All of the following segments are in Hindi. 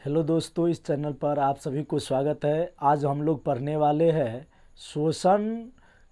हेलो दोस्तों, इस चैनल पर आप सभी को स्वागत है। आज हम लोग पढ़ने वाले हैं श्वसन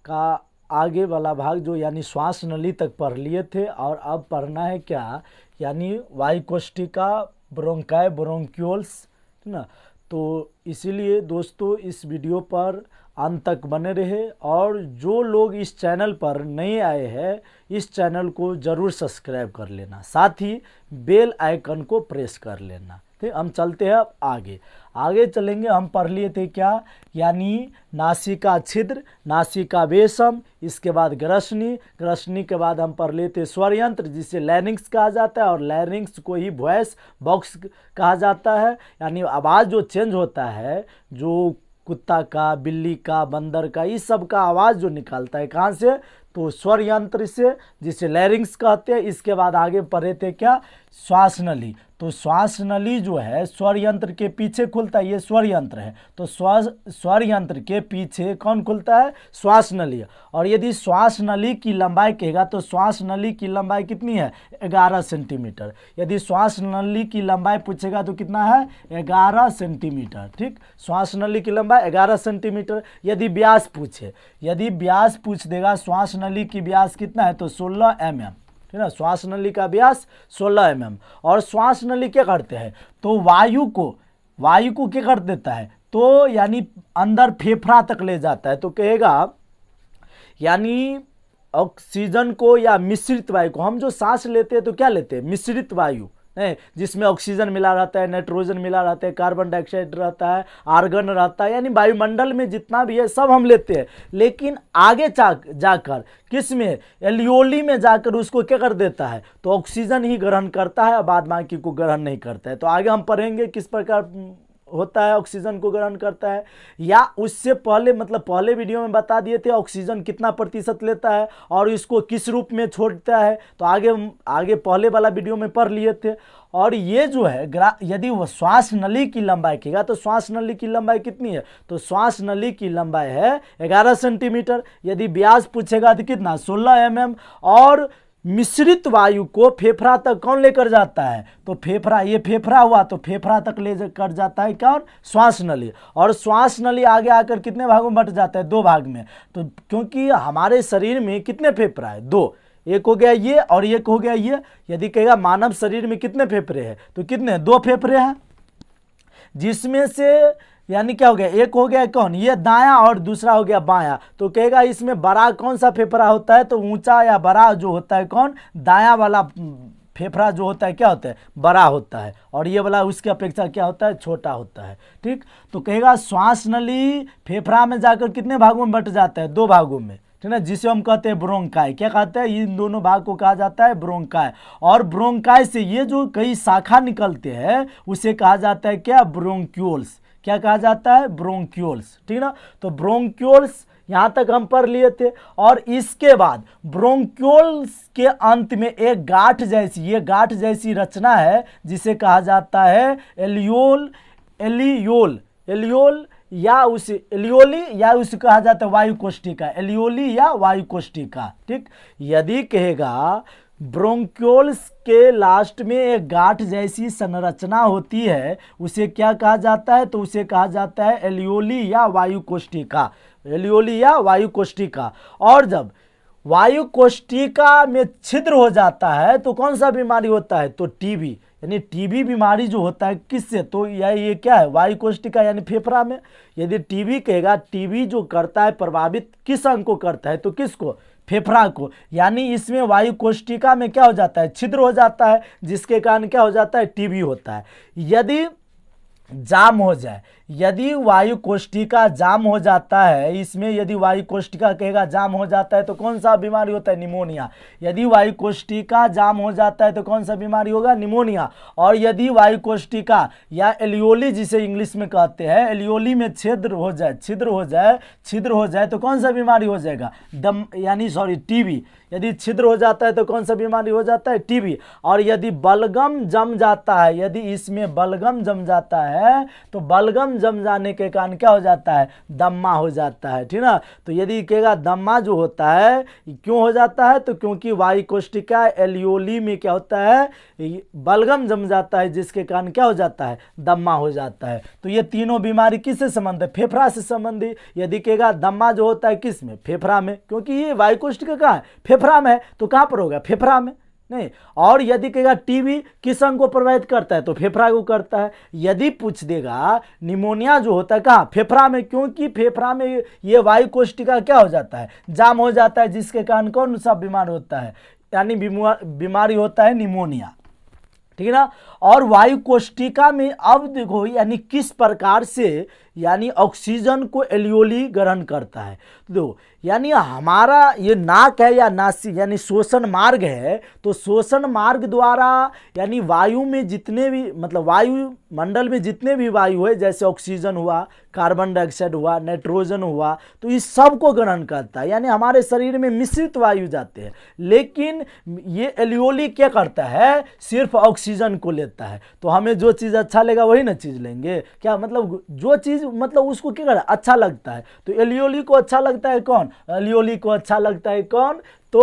का आगे वाला भाग, जो यानी श्वास नली तक पढ़ लिए थे। और अब पढ़ना है क्या, यानी वायुकोष्ठिका, ब्रोंकाई, ब्रोंक्यूल्स, है ना। तो इसीलिए दोस्तों इस वीडियो पर अंत तक बने रहे। और जो लोग इस चैनल पर नए आए हैं, इस चैनल को ज़रूर सब्सक्राइब कर लेना, साथ ही बेल आइकन को प्रेस कर लेना। ठीक, हम चलते हैं अब आगे। आगे चलेंगे। हम पढ़ लिए थे क्या, यानी नासिका छिद्र, नासिका वेशम, इसके बाद ग्रसनी, ग्रसनी के बाद हम पढ़ लिए थे स्वर यंत्र, जिसे लैरिंक्स कहा जाता है, और लैरिंक्स को ही वॉइस बॉक्स कहा जाता है। यानी आवाज़ जो चेंज होता है, जो कुत्ता का, बिल्ली का, बंदर का, इस सब का आवाज़ जो निकालता है कहाँ से, तो स्वर यंत्र से, जिसे लैरिंक्स कहते हैं। इसके बाद आगे पढ़े थे क्या, श्वास नली। तो श्वास नली जो है स्वर यंत्र के पीछे खुलता है, ये स्वर यंत्र है। तो स्वर यंत्र के पीछे कौन खुलता है, श्वास नली। और यदि श्वास नली की लंबाई कहेगा तो श्वास नली की लंबाई कितनी है, 11 सेंटीमीटर। यदि श्वास नली की लंबाई पूछेगा तो कितना है, 11 सेंटीमीटर। ठीक, श्वास नली की लंबाई 11 सेंटीमीटर। यदि व्यास पूछे, यदि व्यास पूछ देगा श्वास नली की व्यास कितना है, तो 16 mm। ठीक है, श्वास नली का व्यास 16 mm। और श्वास नली क्या करते हैं, तो वायु को क्या कर देता है, तो यानी अंदर फेफड़ा तक ले जाता है। तो कहेगा यानी ऑक्सीजन को या मिश्रित वायु को, हम जो सांस लेते हैं तो क्या लेते हैं, मिश्रित वायु है, जिसमें ऑक्सीजन मिला रहता है, नाइट्रोजन मिला रहता है, कार्बन डाइऑक्साइड रहता है, आर्गन रहता है, यानी वायुमंडल में जितना भी है सब हम लेते हैं। लेकिन आगे जाकर किस में, एलियोली में जाकर उसको क्या कर देता है, तो ऑक्सीजन ही ग्रहण करता है, बाद बाकी को ग्रहण नहीं करता है। तो आगे हम पढ़ेंगे किस प्रकार होता है, ऑक्सीजन को ग्रहण करता है। या उससे पहले, मतलब पहले वीडियो में बता दिए थे ऑक्सीजन कितना प्रतिशत लेता है और इसको किस रूप में छोड़ता है। तो आगे पहले वाला वीडियो में पढ़ लिए थे। और ये जो है यदि वो श्वास नली की लंबाई कहेगा तो श्वास नली की लंबाई कितनी है, तो श्वास नली की लंबाई है 11 सेंटीमीटर। यदि व्यास पूछेगा तो कितना, 16 mm। और मिश्रित वायु को फेफड़ा तक कौन लेकर जाता है, तो फेफड़ा, ये फेफड़ा हुआ तो फेफड़ा तक ले कर जाता है कौन, श्वास नली। और श्वास नली आगे आकर कितने भागों में बट जाता है, 2 भाग में। तो क्योंकि हमारे शरीर में कितने फेफड़ा है, 2, एक हो गया ये और एक हो गया ये। यदि कहेगा मानव शरीर में कितने फेफड़े हैं, तो कितने, 2 फेफड़े हैं, जिसमें से यानी क्या हो गया, एक हो गया कौन, ये दायां, और दूसरा हो गया बायां। तो कहेगा इसमें बड़ा कौन सा फेफड़ा होता है, तो ऊंचा या बड़ा जो होता है कौन, दायां वाला फेफड़ा जो होता है क्या होता है, बड़ा होता है, और ये वाला उसकी अपेक्षा क्या होता है, छोटा होता है। ठीक, तो कहेगा श्वास नली फेफड़ा में जाकर कितने भागों में बट जाता है, 2 भागों में। ठीक है, जिसे हम कहते हैं ब्रोंकाई। क्या कहते हैं, इन दोनों भाग को कहा जाता है ब्रोंकाई। और ब्रोंकाई से ये जो कई शाखा निकलते हैं उसे कहा जाता है क्या, ब्रोंक्यूल्स। क्या कहा जाता है, ब्रोंक्यूल्स। ठीक ना, तो ब्रोंक्यूल्स यहां तक हम पढ़ लिए थे। और इसके बाद ब्रोंक्यूल्स के अंत में एक गांठ जैसी, ये गांठ जैसी रचना है, जिसे कहा जाता है एलियोल, एलियोल, एलियोल या उसे एलियोली, या उसे कहा जाता है वायुकोष्ठिका, एलियोली या वायुकोष्ठिका। ठीक, यदि कहेगा ब्रोंक्यूल्स के लास्ट में एक गांठ जैसी संरचना होती है, उसे क्या कहा जाता है, तो उसे कहा जाता है एलियोली या वायुकोष्ठिका, एलियोली या वायुकोष्ठिका। और जब वायुकोष्ठिका में छिद्र हो जाता है तो कौन सा बीमारी होता है, तो टीबी, यानी टीबी बीमारी जो होता है किससे, तो ये क्या है, वायुकोष्ठिका यानी फेफड़ा में। यदि टीबी कहेगा, टीबी जो करता है प्रभावित किस अंग को करता है, तो किसको, फेफड़ा को। यानी इसमें वायुकोष्ठिका में क्या हो जाता है, छिद्र हो जाता है, जिसके कारण क्या हो जाता है, टीबी होता है। यदि जाम हो जाए, यदि वायुकोष्ठिका जाम हो जाता है, इसमें यदि वायुकोष्ठिका कहेगा जाम हो जाता है तो कौन सा बीमारी होता है, निमोनिया। यदि वायुकोष्ठिका जाम हो जाता है तो कौन सा बीमारी होगा, निमोनिया। और यदि वायुकोष्ठिका या एलियोली जिसे इंग्लिश में कहते हैं, एलियोली में छिद्र हो जाए तो कौन सा बीमारी हो जाएगा, दम, यानी टीबी। यदि छिद्र हो जाता है तो कौन सा बीमारी हो जाता है, टीबी। और यदि बलगम जम जाता है, यदि इसमें बलगम जम जाता है है तो बलगम जम जाने के कारण क्या हो जाता है, दम्मा हो जाता है, ठीक ना। तो यदि कहेगा दम्मा जो होता है क्यों हो जाता है, तो क्योंकि वायु कोष्ठिका एलियोली में क्या होता है, बलगम जम जाता है, जिसके कारण क्या हो जाता है, दम्मा हो जाता है। तो ये तीनों बीमारी किससे संबंध है, फेफड़ा से संबंधी। यदि कहेगा दम्मा जो होता है किस में, फेफड़ा में, क्योंकि ये वायु कोष्ठिका कहाँ है, फेफड़ा में है, तो कहाँ पर होगा, फेफड़ा में नहीं। और यदि कहेगा टीबी किस अंग को प्रभावित करता है, तो फेफड़ा को करता है। यदि पूछ देगा निमोनिया जो होता है कहाँ, फेफड़ा में, क्योंकि फेफड़ा में ये वायु कोष्ठिका क्या हो जाता है, जाम हो जाता है, जिसके कारण कौन सा बीमार होता है, यानी बीमारी होता है निमोनिया, ठीक है ना। और वायु कोष्ठिका में अब देखो यानी किस प्रकार से यानी ऑक्सीजन को एलियोली ग्रहण करता है। तो यानी हमारा ये नाक है या नासिक यानी श्वसन मार्ग है, तो श्वसन मार्ग द्वारा यानी वायु में जितने भी मतलब वायु मंडल में जितने भी वायु है, जैसे ऑक्सीजन हुआ, कार्बन डाइऑक्साइड हुआ, नाइट्रोजन हुआ, तो इस सब को ग्रहण करता है। यानी हमारे शरीर में मिश्रित वायु जाते हैं, लेकिन ये एलियोली क्या करता है, सिर्फ ऑक्सीजन को लेता है। तो हमें जो चीज़ अच्छा लगेगा वही ना चीज़ लेंगे, क्या मतलब जो चीज़ मतलब उसको क्या करता है, अच्छा लगता है। तो एलियोली को अच्छा लगता है कौन, एलियोली को अच्छा लगता है कौन, तो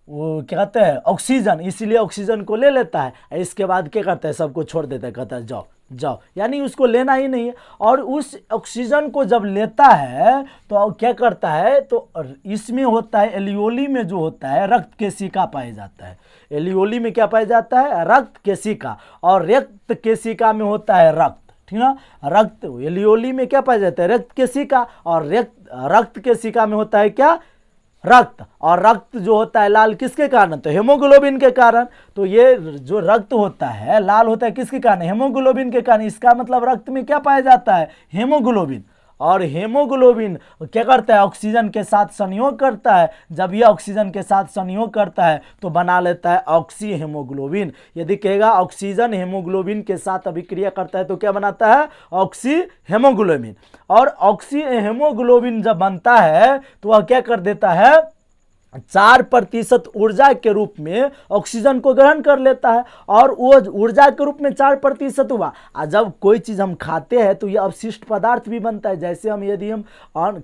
वो क्या कहते हैं ऑक्सीजन, इसीलिए ऑक्सीजन को ले लेता है। इसके बाद क्या करता है, सबको छोड़ देता है, कहता है जाओ जाओ, यानी उसको लेना ही नहीं है। और उस ऑक्सीजन को जब लेता है तो क्या करता है, तो इसमें होता है एलियोली में जो होता है रक्त केशिका पाया जाता है। एलियोली में क्या पाया जाता है, रक्त केशिका, और रक्त केशिका में होता है रक्त, ठीक ना। रक्त एलियोली में क्या पाया जाता है, रक्त केशिका, और रक्त केशिका में होता है क्या, रक्त। और रक्त जो होता है लाल किसके कारण, तो हेमोग्लोबिन के कारण। तो ये जो रक्त होता है लाल होता है किसके कारण, हेमोग्लोबिन के कारण। इसका मतलब रक्त में क्या पाया जाता है, हेमोग्लोबिन। और हेमोग्लोबिन क्या करता है, ऑक्सीजन के साथ संयोग करता है। जब यह ऑक्सीजन के साथ संयोग करता है तो बना लेता है ऑक्सी हेमोग्लोबिन। यदि कहेगा ऑक्सीजन हेमोग्लोबिन के साथ अभिक्रिया करता है तो क्या बनाता है, ऑक्सी हेमोग्लोबिन। और ऑक्सी हेमोग्लोबिन जब बनता है तो वह क्या कर देता है, 4% ऊर्जा के रूप में ऑक्सीजन को ग्रहण कर लेता है। और वो ऊर्जा के रूप में 4% हुआ। जब कोई चीज़ हम खाते हैं तो ये अवशिष्ट पदार्थ भी बनता है। जैसे हम यदि हम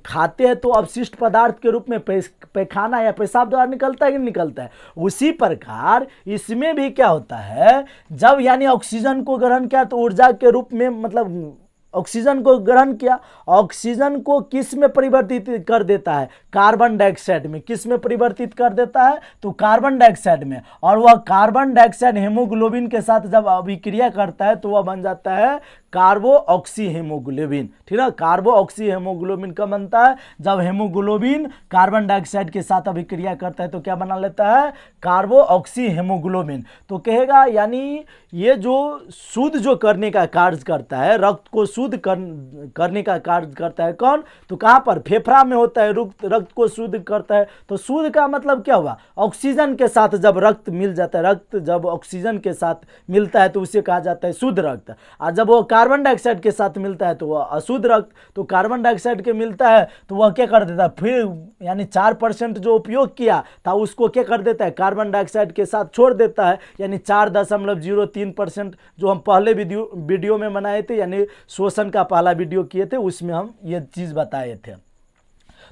खाते हैं तो अवशिष्ट पदार्थ के रूप में पैखाना या पेशाब द्वारा निकलता है कि नहीं निकलता है। उसी प्रकार इसमें भी क्या होता है, जब यानी ऑक्सीजन को ग्रहण किया तो ऊर्जा के रूप में मतलब ऑक्सीजन को ग्रहण किया, ऑक्सीजन को किस में परिवर्तित कर देता है, कार्बन डाइऑक्साइड में। किस में परिवर्तित कर देता है, तो कार्बन डाइऑक्साइड में। और वह कार्बन डाइऑक्साइड हेमोग्लोबिन के साथ जब अभिक्रिया करता है तो वह बन जाता है कार्बो ऑक्सी हेमोग्लोबिन, ठीक है। कार्बो ऑक्सी हेमोग्लोबिन कब बनता है, जब हेमोग्लोबिन कार्बन डाइऑक्साइड के साथ अभिक्रिया करता है तो क्या बना लेता है, कार्बो ऑक्सी हेमोग्लोबिन। तो कहेगा यानी ये जो शुद्ध जो करने का कार्य करता है, रक्त को शुद्ध करने का कार्य करता है कौन, तो कहाँ पर, फेफड़ा में होता है। रक्त को शुद्ध करता है। तो शुद्ध का मतलब क्या हुआ, ऑक्सीजन के साथ जब रक्त मिल जाता है, रक्त जब ऑक्सीजन के साथ मिलता है तो उसे कहा जाता है शुद्ध रक्त। और जब वो कार्बन डाइऑक्साइड के साथ मिलता है तो वह अशुद्ध रक्त। तो कार्बन डाइऑक्साइड के मिलता है तो वह क्या कर देता है, फिर यानी 4% जो उपयोग किया था उसको क्या कर देता है, कार्बन डाइऑक्साइड के साथ छोड़ देता है। यानी 4.03% जो हम पहले वीडियो में बनाए थे, यानी श्वसन का पहला वीडियो किए थे, उसमें हम ये चीज़ बताए थे।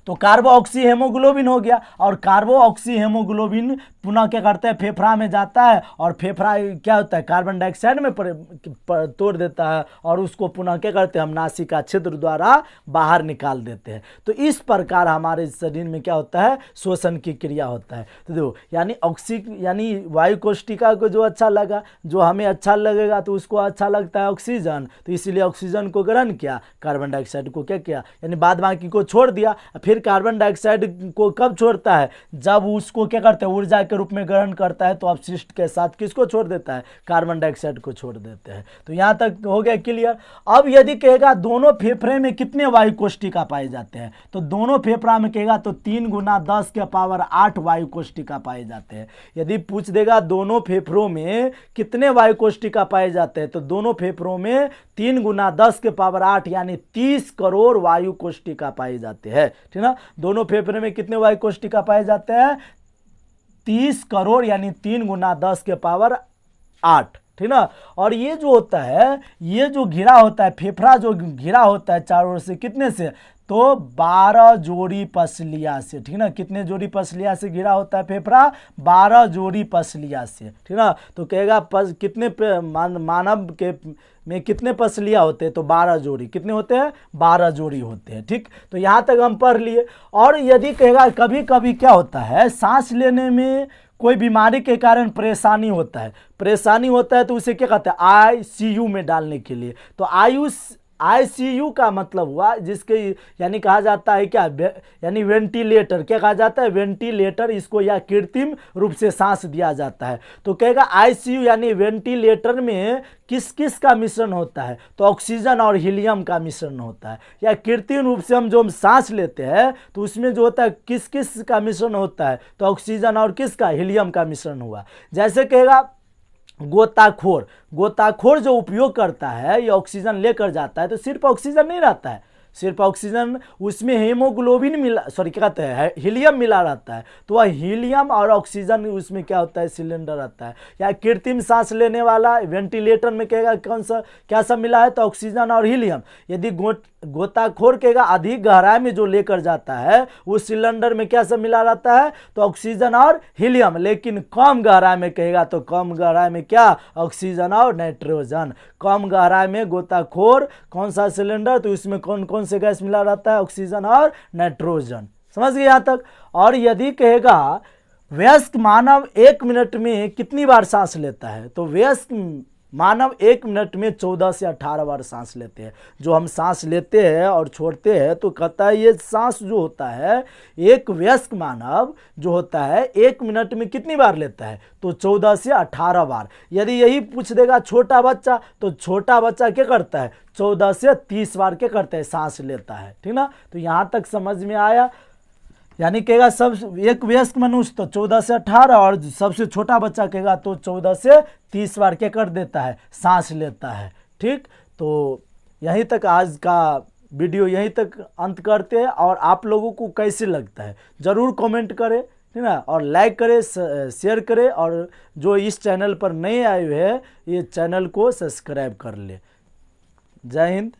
तो कार्बो ऑक्सी हेमोग्लोबिन हो गया। और कार्बो ऑक्सी हेमोग्लोबिन पुनः क्या करता है, फेफड़ा में जाता है। और फेफड़ा क्या होता है, कार्बन डाइऑक्साइड में तोड़ देता है। और उसको पुनः क्या करते हैं, हम नासिका छिद्र द्वारा बाहर निकाल देते हैं। तो इस प्रकार हमारे शरीर में क्या होता है, श्वसन की क्रिया होता है। तो देखो यानी वायु कोष्ठिका को जो अच्छा लगा, जो हमें अच्छा लगेगा तो उसको अच्छा लगता है ऑक्सीजन। तो इसीलिए ऑक्सीजन को ग्रहण किया, कार्बन डाइऑक्साइड को क्या किया, यानी बाद बाकी को छोड़ दिया। फिर कार्बन डाइऑक्साइड को कब छोड़ता है, जब उसको क्या करता है, ऊर्जा के रूप में ग्रहण करता है तो अपशिष्ट के साथ किसको छोड़ देता है, कार्बन डाइऑक्साइड को छोड़ देते हैं। तो यहाँ तक हो गया क्लियर। अब यदि कहेगा दोनों फेफड़े में कितने वायु कोष्ठिका पाए जाते हैं, तो दोनों फेफड़ा में कहेगा तो 3 × 10⁸ वायु कोष्ठिका पाए जाते हैं। यदि पूछ देगा दोनों फेफड़ों में कितने वायु कोष्ठिका पाए जाते हैं, तो दोनों फेफड़ों में 3 × 10⁸ यानी 30 करोड़ वायु कोष्ठिका पाए जाते हैं, ठीक ना। दोनों फेफड़े में कितने वायु कोष्ठिका पाए जाते हैं, 30 करोड़ यानी 3 × 10⁸, ठीक ना। और ये जो होता है, ये जो घिरा होता है, फेफड़ा जो घिरा होता है चारों ओर से, कितने से, तो 12 जोड़ी पसलिया से, ठीक ना। कितने जोड़ी पसलिया से घिरा होता है फेफड़ा, 12 जोड़ी पसलिया से, ठीक ना। तो कहेगा कितने मानव के में कितने पसलिया होते हैं, तो 12 जोड़ी। कितने होते हैं, 12 जोड़ी होते हैं, ठीक। तो यहाँ तक हम पढ़ लिए। और यदि कहेगा कभी कभी क्या होता है, सांस लेने में कोई बीमारी के कारण परेशानी होता है, तो उसे क्या कहते हैं, आईसीयू में डालने के लिए। तो आईसीयू का मतलब हुआ जिसके यानी कहा जाता है क्या, यानी वेंटिलेटर। क्या कहा जाता है, वेंटिलेटर इसको, या कृत्रिम रूप से सांस दिया जाता है। तो कहेगा आईसीयू यानी वेंटिलेटर में किस किस का मिश्रण होता है, तो ऑक्सीजन और हीलियम का मिश्रण होता है। या कृत्रिम रूप से हम सांस लेते हैं तो उसमें जो होता है किस किस का मिश्रण होता है, तो ऑक्सीजन और किसका, हीलियम का मिश्रण हुआ। जैसे कहेगा गोताखोर जो उपयोग करता है, ये ऑक्सीजन लेकर जाता है, तो सिर्फ ऑक्सीजन नहीं रहता है, सिर्फ ऑक्सीजन, उसमें हेमोग्लोबिन मिला, सॉरी क्या कहते हैं, हीलियम मिला रहता है। तो वह हीलियम और ऑक्सीजन उसमें क्या होता है, सिलेंडर रहता है। या कृत्रिम सांस लेने वाला वेंटिलेटर में कहेगा कौन सा क्या सब मिला है, तो ऑक्सीजन और हीलियम। यदि गोताखोर कहेगा अधिक गहराई में जो लेकर जाता है उस सिलेंडर में क्या सब मिला रहता है, तो ऑक्सीजन और हीलियम। लेकिन कम गहराई में कहेगा तो कम गहराई में क्या, ऑक्सीजन और नाइट्रोजन। कम गहराई में गोताखोर कौन सा सिलेंडर, तो इसमें कौन कौन से गैस मिला रहता है, ऑक्सीजन और नाइट्रोजन। समझ गए यहाँ तक। और यदि कहेगा वयस्क मानव 1 मिनट में कितनी बार सांस लेता है, तो वयस्क मानव 1 मिनट में 14 से 18 बार सांस लेते हैं। जो हम सांस लेते हैं और छोड़ते हैं, तो कहता है ये सांस जो होता है, एक वयस्क मानव जो होता है 1 मिनट में कितनी बार लेता है, तो 14 से 18 बार। यदि यही पूछ देगा छोटा बच्चा, तो छोटा बच्चा क्या करता है, 14 से 30 बार क्या करता है, सांस लेता है, ठीक ना। तो यहाँ तक समझ में आया। यानी कहेगा सब एक वयस्क मनुष्य तो 14 से 18, और सबसे छोटा बच्चा कहेगा तो 14 से 30 बार क्या कर देता है, सांस लेता है, ठीक। तो यहीं तक आज का वीडियो यहीं तक अंत करते हैं। और आप लोगों को कैसे लगता है ज़रूर कमेंट करें, ठीक ना। और लाइक करें, शेयर करें, और जो इस चैनल पर नए आए हुए हैं ये चैनल को सब्सक्राइब कर ले। जय हिंद।